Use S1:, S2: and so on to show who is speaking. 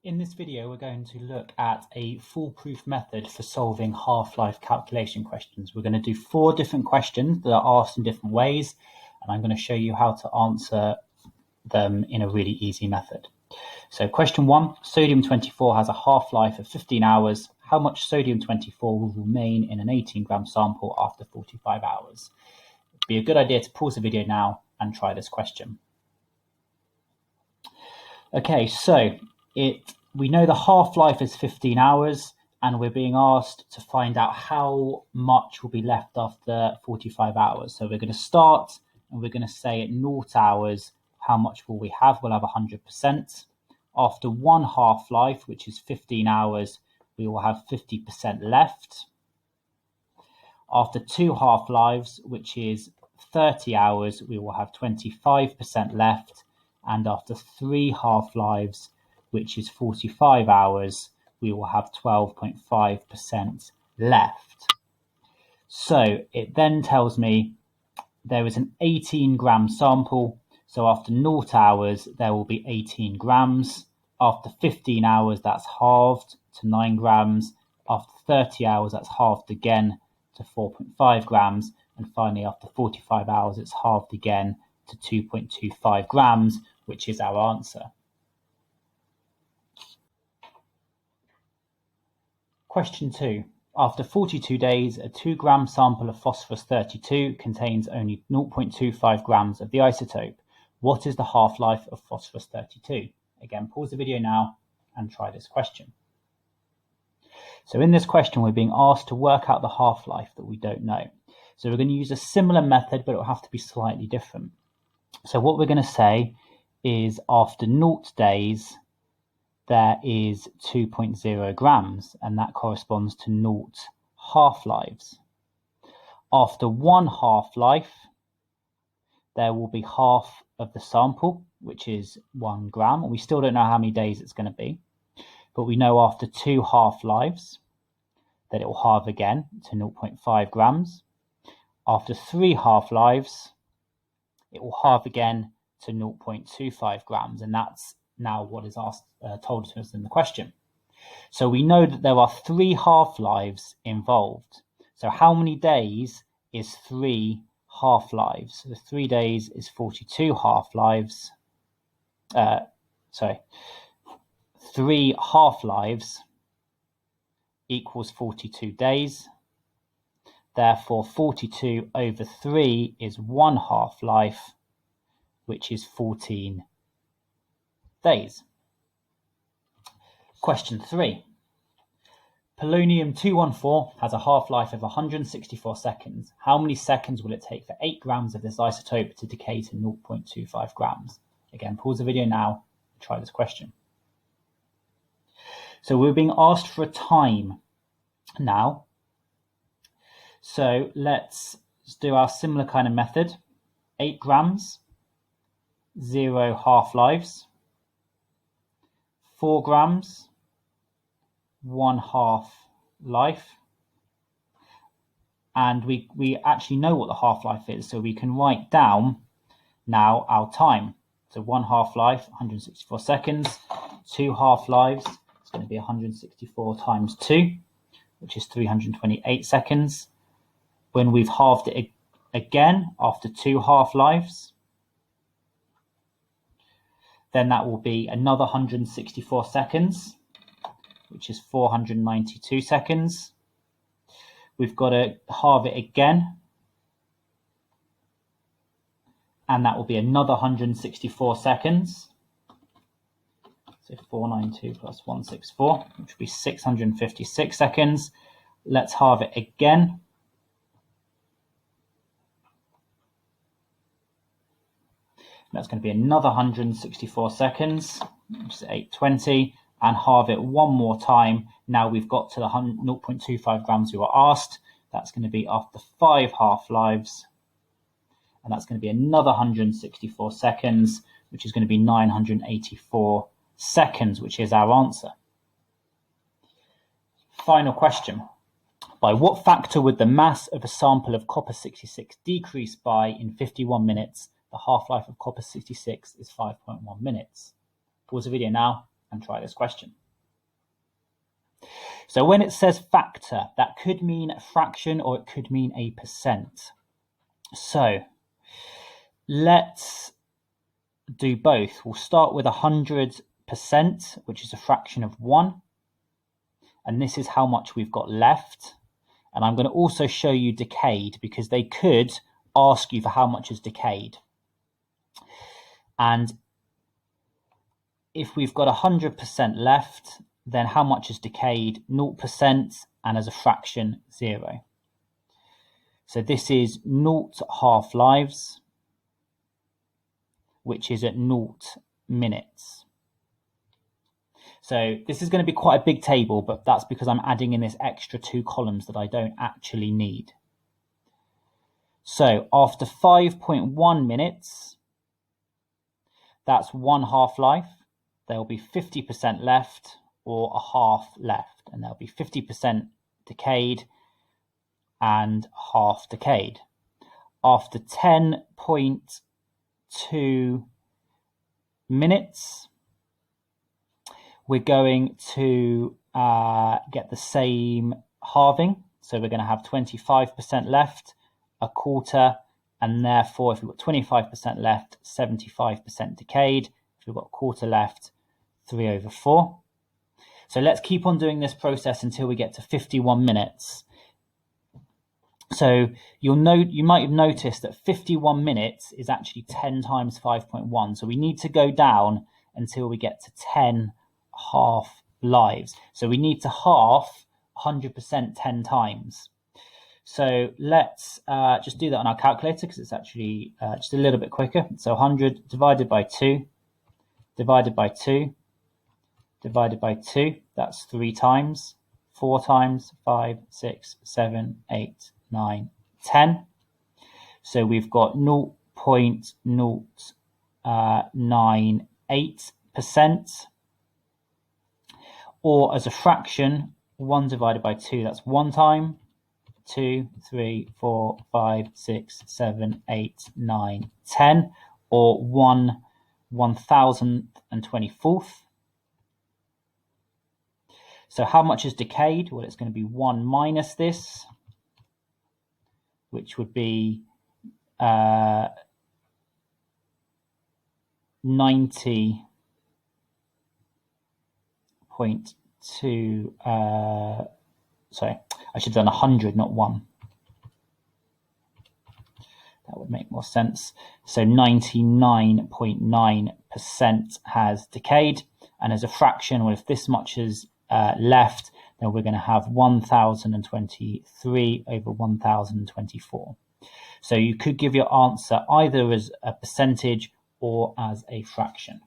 S1: In this video, we're going to look at a foolproof method for solving half-life calculation questions. We're going to do 4 different questions that are asked in different ways, and I'm going to show you how to answer them in a really easy method. So question 1, sodium-24 has a half-life of 15 hours. How much sodium-24 will remain in an 18-gram sample after 45 hours? It'd be a good idea to pause the video now and try this question. Okay, so we know the half-life is 15 hours, and we're being asked to find out how much will be left after 45 hours. So we're going to start and we're going to say at 0 hours, how much will we have? We'll have 100%. After 1 half-life, which is 15 hours, we will have 50% left. After 2 half-lives, which is 30 hours, we will have 25% left. And after 3 half-lives, which is 45 hours, we will have 12.5% left. So it then tells me there is an 18-gram sample. So after 0 hours, there will be 18 grams. After 15 hours, that's halved to 9 grams. After 30 hours, that's halved again to 4.5 grams. And finally, after 45 hours, it's halved again to 2.25 grams, which is our answer. Question 2. After 42 days, a 2-gram sample of phosphorus-32 contains only 0.25 grams of the isotope. What is the half-life of phosphorus-32? Again, pause the video now and try this question. So in this question, we're being asked to work out the half-life that we don't know. So we're going to use a similar method, but it will have to be slightly different. So what we're going to say is after 0 days, there is 2.0 grams, and that corresponds to 0 half-lives. After 1 half-life, there will be half of the sample, which is 1 gram. We still don't know how many days it's going to be, but we know after 2 half-lives that it will halve again to 0.5 grams. After 3 half-lives, it will halve again to 0.25 grams, and that's now what is told to us in the question. So we know that there are 3 half-lives involved. So how many days is 3 half-lives? So 3 days is 42 half-lives. 3 half-lives equals 42 days. Therefore, 42 over 3 is 1 half-life, which is 14 days. Question 3. Polonium-214 has a half-life of 164 seconds. How many seconds will it take for 8 grams of this isotope to decay to 0.25 grams? Again, pause the video now and try this question. So we're being asked for a time now. So let's do our similar kind of method. 8 grams, 0 half-lives. 4 grams, 1 half-life. And we actually know what the half-life is, so we can write down now our time. So 1 half-life, 164 seconds. 2 half-lives, it's going to be 164 times 2, which is 328 seconds. When we've halved it again after 2 half-lives, then that will be another 164 seconds, which is 492 seconds. We've got to halve it again, and that will be another 164 seconds. So 492 plus 164, which will be 656 seconds. Let's halve it again. That's going to be another 164 seconds, which is 820, and halve it one more time. Now we've got to the 0.25 grams we were asked. That's going to be after 5 half-lives, and that's going to be another 164 seconds, which is going to be 984 seconds, which is our answer. Final question. By what factor would the mass of a sample of copper-66 decrease by in 51 minutes? The half-life of copper-66 is 5.1 minutes. Pause the video now and try this question. So when it says factor, that could mean a fraction or it could mean a percent. So let's do both. We'll start with 100%, which is a fraction of 1. And this is how much we've got left. And I'm going to also show you decayed, because they could ask you for how much is decayed. And if we've got 100% left, then how much is decayed? 0%, and as a fraction, 0. So this is 0 half-lives, which is at 0 minutes. So this is going to be quite a big table, but that's because I'm adding in this extra 2 columns that I don't actually need. So after 5.1 minutes, that's 1 half-life. There'll be 50% left, or a half left, and there'll be 50% decayed and half decayed. After 10.2 minutes, we're going to get the same halving. So we're going to have 25% left, a quarter, and therefore if we've got 25% left, 75% decayed. If we've got a quarter left, 3/4. So let's keep on doing this process until we get to 51 minutes. So you might have noticed that 51 minutes is actually 10 times 5.1. So we need to go down until we get to 10 half-lives. So we need to half 100% 10 times. So let's just do that on our calculator, because it's actually just a little bit quicker. So 100 divided by 2, divided by 2, divided by 2, that's 3 times, 4 times, 5, 6, 7, 8, 9, 10. So we've got 0.098%, or as a fraction, 1 divided by 2, that's 1 time, 2, 3, 4, 5, 6, 7, 8, 9, 10, or 1/1024th. So how much is decayed? Well, it's going to be 1 minus this, which would be 90.2, sorry, I should have done 100, not 1. That would make more sense. So 99.9% has decayed. And as a fraction, well, if this much is left, then we're going to have 1023 over 1024. So you could give your answer either as a percentage or as a fraction.